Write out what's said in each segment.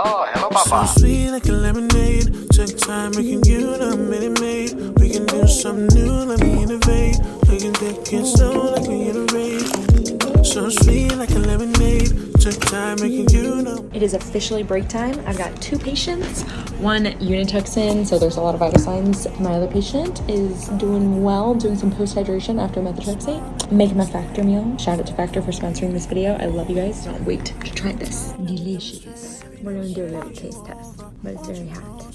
Oh, hello, Papa. So sweet like a lemonade. Take time making you the minute maid. We can do something new, let me innovate. We can take it slow like we iterate. So sweet like a lemonade. Take time making you the. It is officially break time. I've got 2 patients, 1 unituxin, so there's a lot of vital signs. My other patient is doing well, doing some post-hydration after methotrexate. Making my Factor meal. Shout out to Factor for sponsoring this video. I love you guys. Don't wait to try this. Delicious. We're gonna do a little taste test, but it's very hot.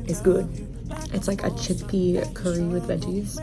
It's good. It's like a chickpea curry with veggies.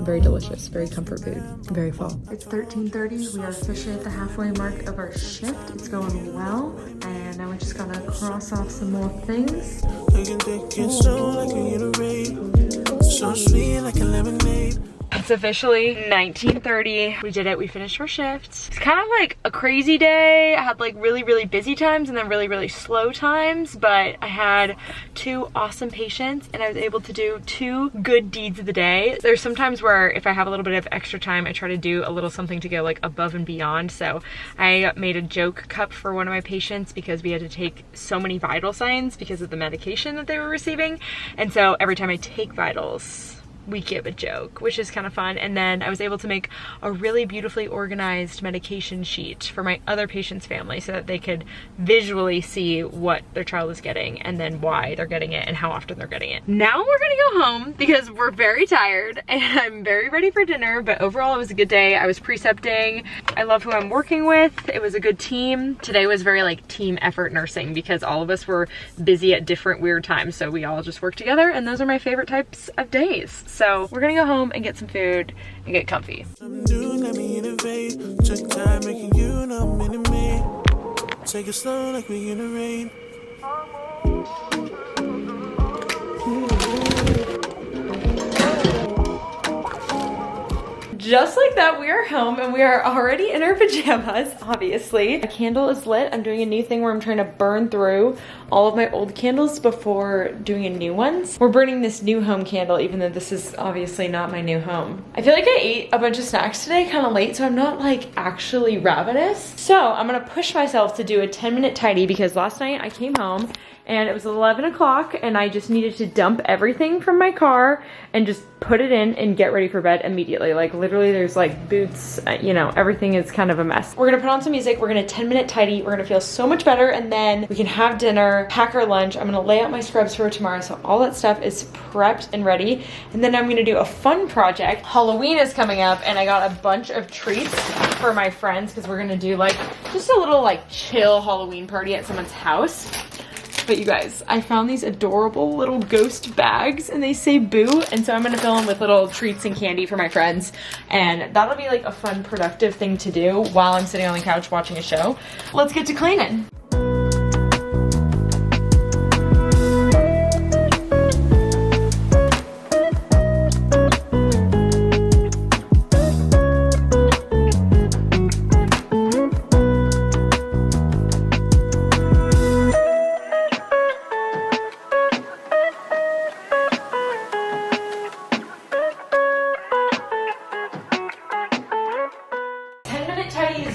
Very delicious, very comfort food, very fall. It's 13:30. We are officially at the halfway mark of our shift. It's going well, and now we're just gonna cross off some more things. We can take it slow like we iterate. So sweet like a lemonade. It's officially 19:30. We did it. We finished our shift. It's kind of like a crazy day. I had like really busy times and then really slow times, but I had 2 awesome patients and I was able to do 2 good deeds of the day. There's sometimes where if I have a little bit of extra time, I try to do a little something to go like above and beyond. So I made a joke cup for one of my patients because we had to take so many vital signs because of the medication that they were receiving. And so every time I take vitals, we give a joke, which is kind of fun. And then I was able to make a really beautifully organized medication sheet for my other patient's family so that they could visually see what their child is getting and then why they're getting it and how often they're getting it. Now we're gonna go home because we're very tired and I'm very ready for dinner, but overall it was a good day. I was precepting. I love who I'm working with. It was a good team. Today was very like team effort nursing because all of us were busy at different weird times, so we all just worked together, and those are my favorite types of days. So we're gonna go home and get some food and get comfy. Take it slow like we iterate. Just like that, we are home and we are already in our pajamas, obviously. A candle is lit. I'm doing a new thing where I'm trying to burn through all of my old candles before doing a new ones. We're burning this new home candle, even though this is obviously not my new home. I feel like I ate a bunch of snacks today kind of late, so I'm not like actually ravenous. So I'm gonna push myself to do a 10-minute tidy because last night I came home and it was 11 o'clock and I just needed to dump everything from my car and just put it in and get ready for bed immediately. Like literally there's like boots, you know, everything is kind of a mess. We're gonna put on some music, we're gonna 10-minute tidy, we're gonna feel so much better, and then we can have dinner, pack our lunch. I'm gonna lay out my scrubs for tomorrow so all that stuff is prepped and ready. And then I'm gonna do a fun project. Halloween is coming up and I got a bunch of treats for my friends because we're gonna do like just a little like chill Halloween party at someone's house. But you guys, I found these adorable little ghost bags and they say boo, and so I'm gonna fill them with little treats and candy for my friends, and that'll be like a fun, productive thing to do while I'm sitting on the couch watching a show. Let's get to cleaning.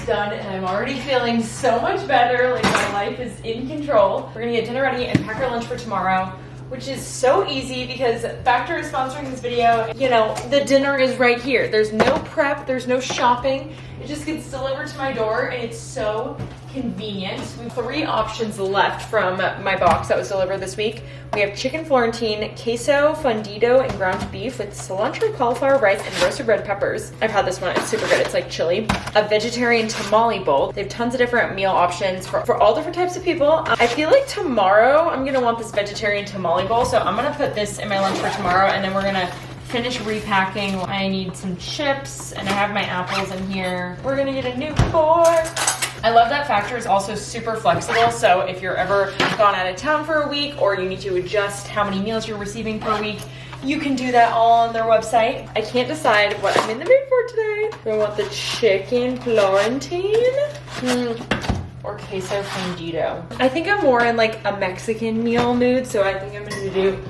Done and I'm already feeling so much better, like my life is in control. We're gonna get dinner ready and pack our lunch for tomorrow, which is so easy because Factor is sponsoring this video. You know, the dinner is right here. There's no prep, there's no shopping. It just gets delivered to my door and it's so convenient. We have 3 options left from my box that was delivered this week. We have chicken Florentine, queso, fundido, and ground beef with cilantro, cauliflower, rice, and roasted red peppers. I've had this one, it's super good. It's like chili. A vegetarian tamale bowl. They have tons of different meal options for all different types of people. I feel like tomorrow I'm gonna want this vegetarian tamale bowl, so I'm gonna put this in my lunch for tomorrow, and then we're gonna finish repacking. I need some chips and I have my apples in here. We're gonna get a new fork. I love that Factor is also super flexible, so if you're ever gone out of town for a week or you need to adjust how many meals you're receiving per week, you can do that all on their website. I can't decide what I'm in the mood for today. I want the chicken Florentine or queso fundido. I think I'm more in like a Mexican meal mood, so I think I'm gonna do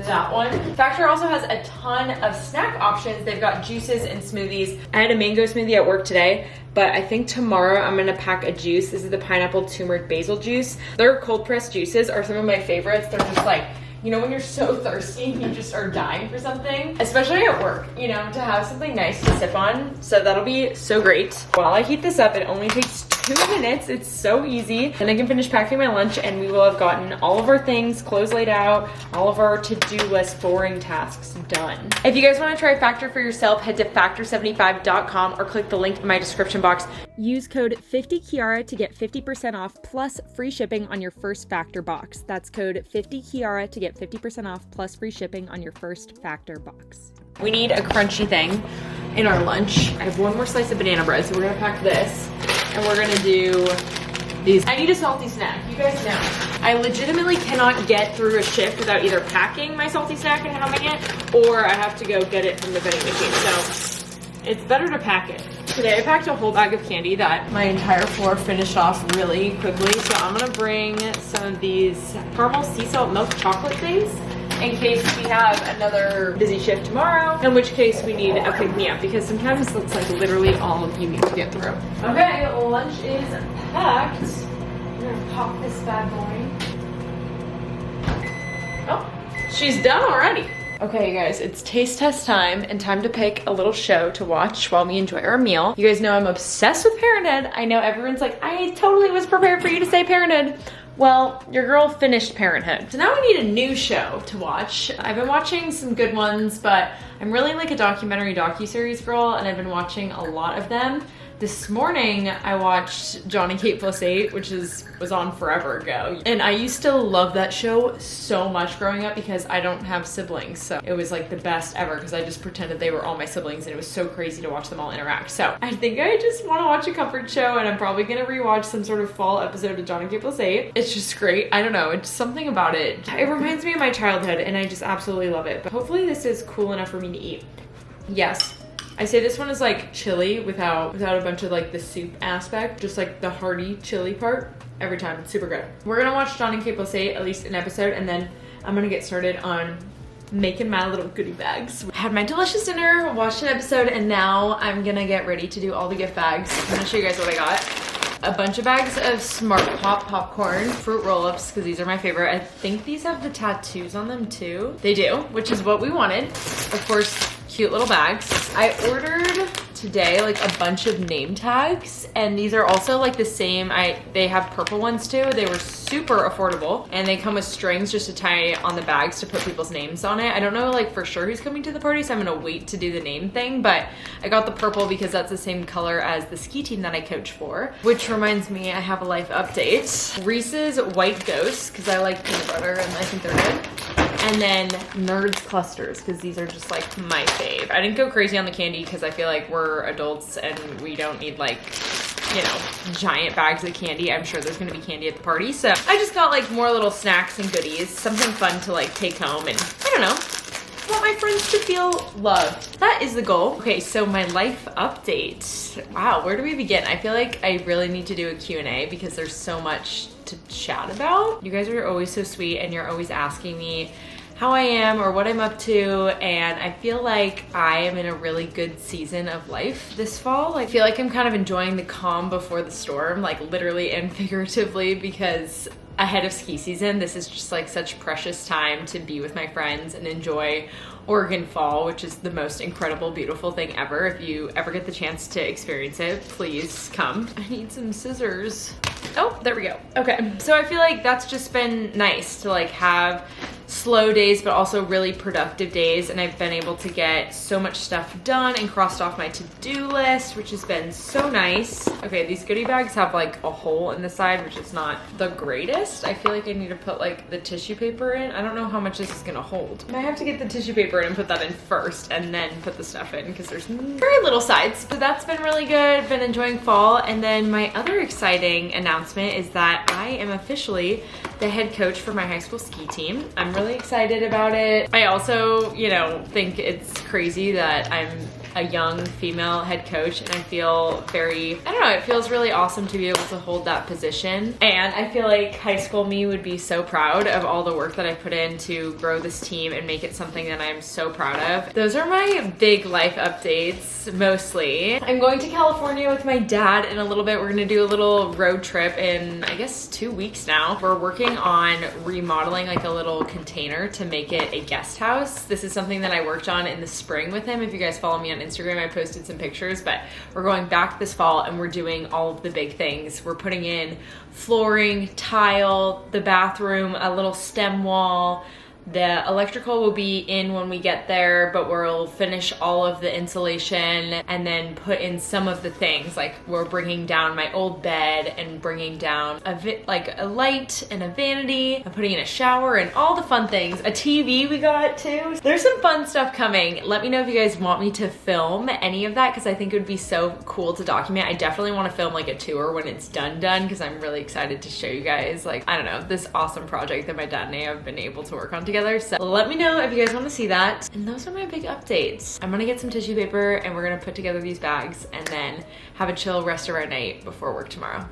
that one. Factor also has a ton of snack options. They've got juices and smoothies. I had a mango smoothie at work today, but I think tomorrow I'm gonna pack a juice. This is the pineapple turmeric basil juice. Their cold pressed juices are some of my favorites. They're just like, you know, when you're so thirsty, you just are dying for something, especially at work, you know, to have something nice to sip on. So that'll be so great. While I heat this up, it only takes 2 minutes. It's so easy. Then I can finish packing my lunch and we will have gotten all of our things, clothes laid out, all of our to-do list boring tasks done. If you guys want to try Factor for yourself, head to factor75.com or click the link in my description box. Use code 50Kiara to get 50% off plus free shipping on your first Factor box. That's code 50Kiara to get 50% off plus free shipping on your first Factor box. We need a crunchy thing in our lunch. I have one more slice of banana bread, so we're gonna pack this. And we're gonna do these. I need a salty snack, you guys know. I legitimately cannot get through a shift without either packing my salty snack and having it, or I have to go get it from the vending machine. So it's better to pack it. Today I packed a whole bag of candy that my entire floor finished off really quickly. So I'm gonna bring some of these caramel sea salt milk chocolate things in case we have another busy shift tomorrow, in which case we need a pick-me-up, because sometimes that's like literally all you need to get through. Okay, lunch is packed. I'm gonna pop this bad boy. Oh, she's done already. Okay, you guys, it's taste test time and time to pick a little show to watch while we enjoy our meal. You guys know I'm obsessed with Parenthood. I know everyone's like, I totally was prepared for you to say Parenthood. Well, your girl finished Parenthood. So now we need a new show to watch. I've been watching some good ones, but I'm really like a documentary docuseries girl, and I've been watching a lot of them. This morning, I watched John and Kate Plus 8, which was on forever ago. And I used to love that show so much growing up because I don't have siblings. So it was like the best ever because I just pretended they were all my siblings and it was so crazy to watch them all interact. So I think I just want to watch a comfort show, and I'm probably going to rewatch some sort of fall episode of John and Kate Plus 8. It's just great. I don't know. It's something about it. It reminds me of my childhood and I just absolutely love it. But hopefully this is cool enough for me to eat. Yes. I say this one is like chili without a bunch of like the soup aspect, just like the hearty chili part every time. It's super good. We're gonna watch John and Kate Plus 8, at least an episode, and then I'm gonna get started on making my little goodie bags. Had my delicious dinner, watched an episode, and now I'm gonna get ready to do all the gift bags. I'm gonna show you guys what I got. A bunch of bags of Smart Pop popcorn, fruit roll-ups, because these are my favorite. I think these have the tattoos on them too. They do, which is what we wanted. Of course, cute little bags. I ordered today like a bunch of name tags, and these are also like the same. They have purple ones too. They were super affordable, and they come with strings just to tie on the bags to put people's names on it. I don't know like for sure who's coming to the party, so I'm gonna wait to do the name thing, but I got the purple because that's the same color as the ski team that I coach for. Which reminds me, I have a life update. Reese's White Ghosts, because I like peanut butter and I think they're good. And then Nerds Clusters, because these are just like my fave. I didn't go crazy on the candy because I feel like we're adults and we don't need like, you know, giant bags of candy. I'm sure there's gonna be candy at the party. So I just got like more little snacks and goodies, something fun to like take home, and I don't know, I want my friends to feel loved. That is the goal. Okay, so my life update. Wow, where do we begin? I feel like I really need to do a Q&A because there's so much to chat about. You guys are always so sweet and you're always asking me how I am or what I'm up to, and I feel like I am in a really good season of life this fall. I feel like I'm kind of enjoying the calm before the storm, like literally and figuratively, because ahead of ski season, this is just like such precious time to be with my friends and enjoy Oregon fall, which is the most incredible, beautiful thing ever. If you ever get the chance to experience it, please come. I need some scissors. Oh, there we go. Okay, so I feel like that's just been nice to like have slow days, but also really productive days. And I've been able to get so much stuff done and crossed off my to-do list, which has been so nice. Okay, these goodie bags have like a hole in the side, which is not the greatest. I feel like I need to put like the tissue paper in. I don't know how much this is gonna hold. I have to get the tissue paper in and put that in first and then put the stuff in because there's very little sides. So that's been really good. Been enjoying fall. And then my other exciting announcement is that I am officially the head coach for my high school ski team. I'm really excited about it. I also, you know, think it's crazy that I'm a young female head coach, and I feel very, I don't know, it feels really awesome to be able to hold that position. And I feel like high school me would be so proud of all the work that I put in to grow this team and make it something that I'm so proud of. Those are my big life updates, mostly. I'm going to California with my dad in a little bit. We're gonna do a little road trip in, I guess, 2 weeks now. We're working on remodeling like a little container to make it a guest house. This is something that I worked on in the spring with him. If you guys follow me on Instagram, I posted some pictures, but we're going back this fall and we're doing all of the big things. We're putting in flooring, tile, the bathroom, a little stem wall. The electrical will be in when we get there, but we'll finish all of the insulation and then put in some of the things. Like we're bringing down my old bed and bringing down like a light and a vanity. I'm putting in a shower and all the fun things. A TV we got too. There's some fun stuff coming. Let me know if you guys want me to film any of that, because I think it would be so cool to document. I definitely want to film like a tour when it's done because I'm really excited to show you guys, like, I don't know, this awesome project that my dad and I have been able to work on together. So let me know if you guys want to see that. And those are my big updates. I'm gonna get some tissue paper and we're gonna put together these bags and then have a chill rest of our night before work tomorrow.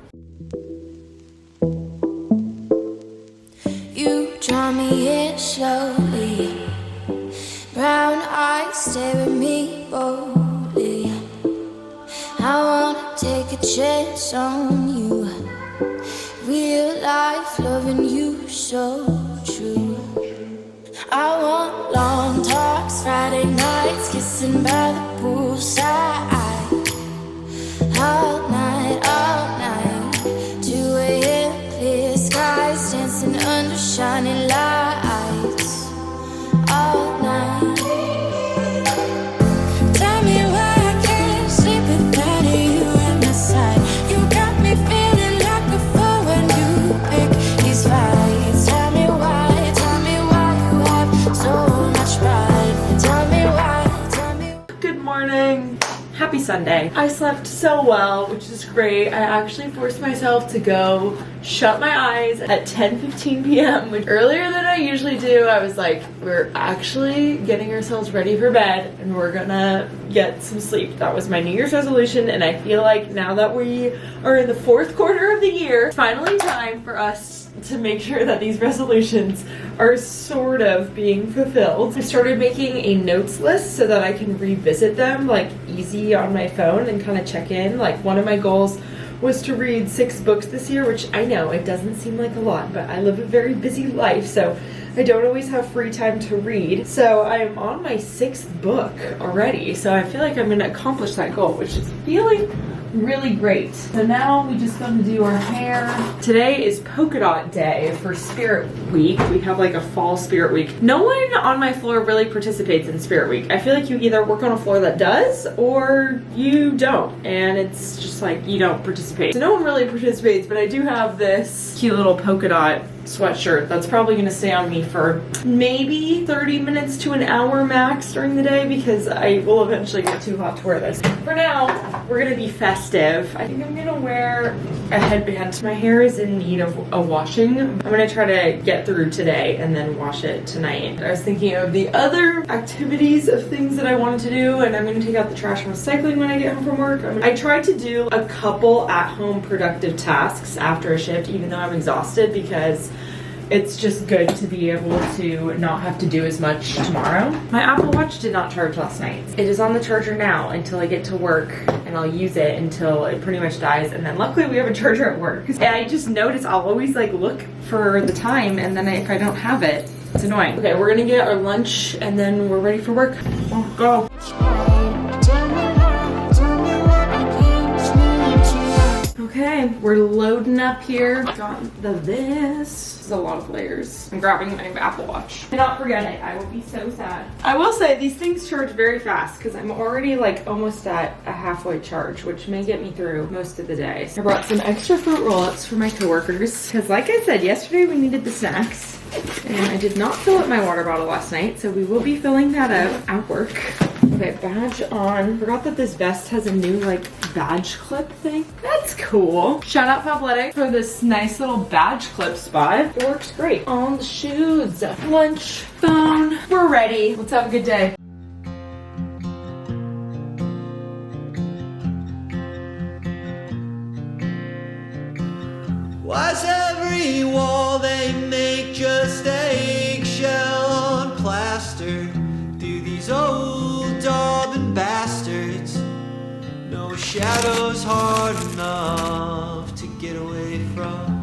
You draw me in slowly, brown eyes stare at me boldly. I wanna take a chance on you, real life loving you so true. I want long talks, Friday nights, kissing by the poolside. All night, 2 a.m. clear skies, dancing under shining lights. All night. Tell me why I can't sleep without you at my side. You got me feeling like a fool when you pick these fights. Tell me why you have so much pride. Tell me why. Good morning. Happy Sunday. I slept so well, which is great. I actually forced myself to go shut my eyes at 10:15 p.m., which earlier than I usually do. I was like, we're actually getting ourselves ready for bed and we're gonna get some sleep. That was my New Year's resolution, and I feel like now that we are in the 4th quarter of the year, it's finally time for us to make sure that these resolutions are sort of being fulfilled. I started making a notes list so that I can revisit them like easy on my phone and kind of check in. Like one of my goals was to read 6 books this year, which I know it doesn't seem like a lot, but I live a very busy life, so I don't always have free time to read. So I am on my 6th book already, so I feel like I'm gonna accomplish that goal, which is feeling really great. So now we just gonna do our hair. Today is polka dot day for Spirit Week. We have like a fall Spirit Week. No one on my floor really participates in Spirit Week. I feel like you either work on a floor that does or you don't, and it's just like you don't participate. So no one really participates, but I do have this cute little polka dot sweatshirt that's probably gonna stay on me for maybe 30 minutes to an hour max during the day, because I will eventually get too hot to wear this. For now, we're gonna be festive. I think I'm gonna wear a headband. My hair is in need of a washing. I'm gonna try to get through today and then wash it tonight. I was thinking of the other activities of things that I wanted to do, and I'm gonna take out the trash and recycling when I get home from work. I tried to do a couple at-home productive tasks after a shift, even though I'm exhausted, because it's just good to be able to not have to do as much tomorrow. My Apple Watch did not charge last night. It is on the charger now until I get to work, and I'll use it until it pretty much dies, and then luckily we have a charger at work. And I just notice I'll always like look for the time, and then if I don't have it, it's annoying. Okay, we're gonna get our lunch and then we're ready for work. Oh, go. Okay, we're loading up here. Got this is a lot of layers. I'm grabbing my Apple Watch. Do not forget it, I will be so sad. I will say these things charge very fast because I'm already like almost at a halfway charge, which may get me through most of the day. I brought some extra fruit roll-ups for my coworkers because like I said yesterday, we needed the snacks. And I did not fill up my water bottle last night, so we will be filling that up at work. Okay, badge on. Forgot that this vest has a new like badge clip thing. That's cool. Shout out Fabletics for this nice little badge clip spot. It works great. On the shoes, lunch, phone. We're ready. Let's have a good day. Why's every wall they make just eggshell on plaster? Do these old daubing bastards no shadows hard enough to get away from?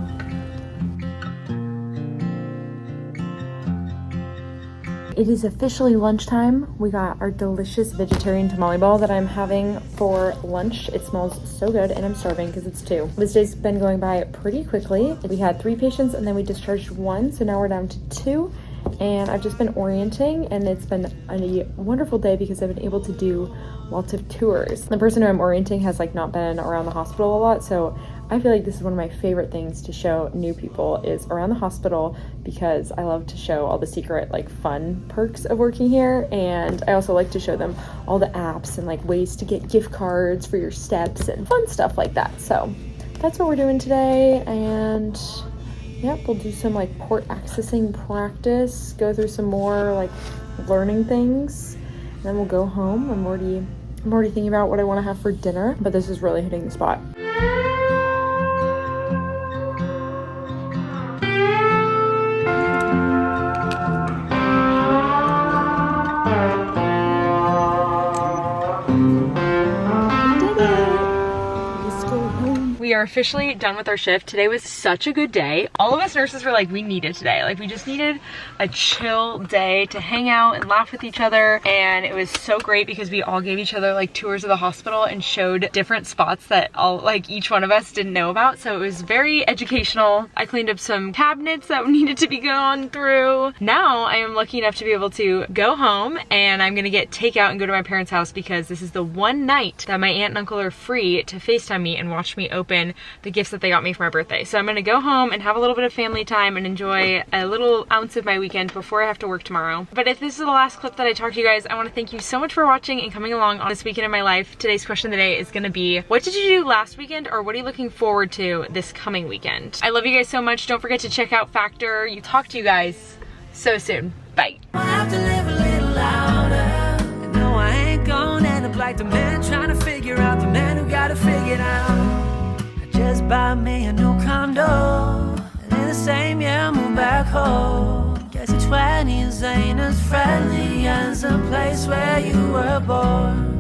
It is officially lunchtime. We got our delicious vegetarian tamale ball that I'm having for lunch. It smells so good and I'm starving because it's 2. This day's been going by pretty quickly. We had 3 patients and then we discharged 1, so now we're down to 2. And I've just been orienting and it's been a wonderful day because I've been able to do lots of tours. The person who I'm orienting has like not been around the hospital a lot, so I feel like this is one of my favorite things to show new people is around the hospital, because I love to show all the secret like fun perks of working here, and I also like to show them all the apps and like ways to get gift cards for your steps and fun stuff like that. So that's what we're doing today, and yep, we'll do some like port accessing practice, go through some more like learning things, and then we'll go home. I'm already thinking about what I want to have for dinner, but this is really hitting the spot. We are officially done with our shift. Today was such a good day. All of us nurses were like, we needed today. Like, we just needed a chill day to hang out and laugh with each other. And it was so great because we all gave each other like tours of the hospital and showed different spots that all like each one of us didn't know about. So it was very educational. I cleaned up some cabinets that needed to be gone through. Now I am lucky enough to be able to go home, and I'm gonna get takeout and go to my parents' house because this is the one night that my aunt and uncle are free to FaceTime me and watch me open the gifts that they got me for my birthday. So I'm gonna go home and have a little bit of family time and enjoy a little ounce of my weekend before I have to work tomorrow. But if this is the last clip that I talk to you guys, I want to thank you so much for watching and coming along on this weekend in my life. Today's question of the day is gonna be, what did you do last weekend, or what are you looking forward to this coming weekend? I love you guys so much. Don't forget to check out Factor. You talk to you guys so soon. Bye. I have to live a little louder. No, I ain't gonna end up like the man trying to figure out the man who got it figured out. Just buy me a new condo, and in the same year move back home. Guess your 20s ain't as friendly as the place where you were born.